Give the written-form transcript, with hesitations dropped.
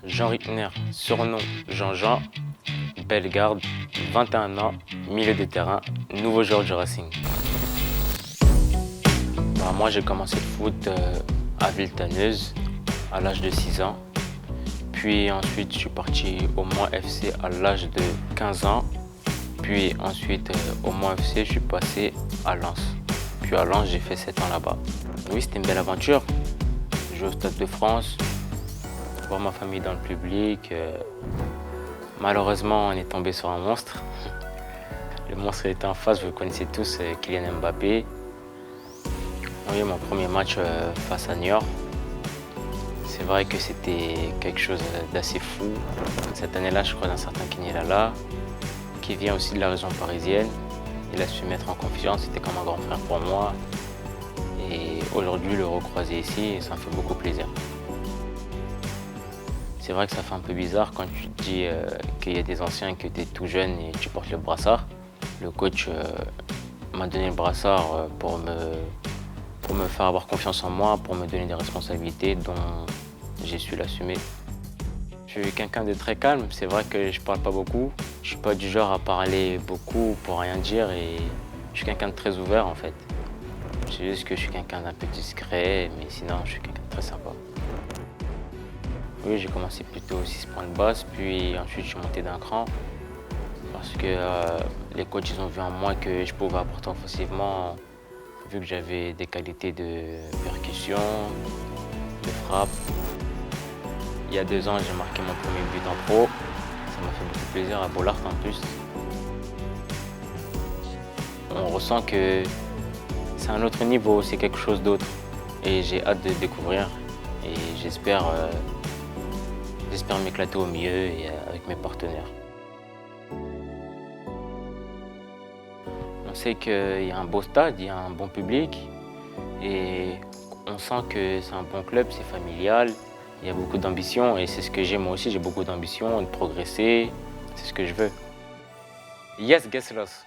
Jean Rittner, surnom Jean-Jean, Bellegarde, 21 ans, milieu de terrain, nouveau joueur du Racing. Moi j'ai commencé le foot à Villetaneuse à l'âge de 6 ans. Puis ensuite je suis parti au Mans FC à l'âge de 15 ans. Puis ensuite au Mans FC je suis passé à Lens. Puis à Lens j'ai fait 7 ans là-bas. Oui, c'était une belle aventure. Jouer au Stade de France, voir ma famille dans le public. Malheureusement on est tombé sur un monstre. Le monstre était en face, vous le connaissez tous, Kylian Mbappé. Oui, mon premier match face à Niort. C'est vrai que c'était quelque chose d'assez fou. Cette année-là, je crois d'un certain Kenny Lala, qui vient aussi de la région parisienne. Il a su me mettre en confiance, c'était comme un grand frère pour moi. Et aujourd'hui, le recroiser ici, ça me fait beaucoup plaisir. C'est vrai que ça fait un peu bizarre quand tu te dis qu'il y a des anciens, que tu es tout jeune et tu portes le brassard. Le coach m'a donné le brassard pour me faire avoir confiance en moi, pour me donner des responsabilités dont j'ai su l'assumer. Je suis quelqu'un de très calme, c'est vrai que je parle pas beaucoup. Je suis pas du genre à parler beaucoup pour rien dire et je suis quelqu'un de très ouvert en fait. C'est juste que je suis quelqu'un d'un peu discret, mais sinon je suis quelqu'un de très sympa. Oui, j'ai commencé plutôt au 6 points de basse, puis ensuite je suis monté d'un cran parce que les coachs ils ont vu en moi que je pouvais apporter offensivement vu que j'avais des qualités de percussion, de frappe. Il y a 2 ans, j'ai marqué mon premier but en pro. Ça m'a fait beaucoup plaisir à Bollaert en plus. On ressent que c'est un autre niveau, c'est quelque chose d'autre. Et j'ai hâte de découvrir et j'espère m'éclater au mieux et avec mes partenaires. On sait qu'il y a un beau stade, il y a un bon public et on sent que c'est un bon club, c'est familial, il y a beaucoup d'ambition et c'est ce que j'ai moi aussi, j'ai beaucoup d'ambition, de progresser, c'est ce que je veux. Yes, Geslos.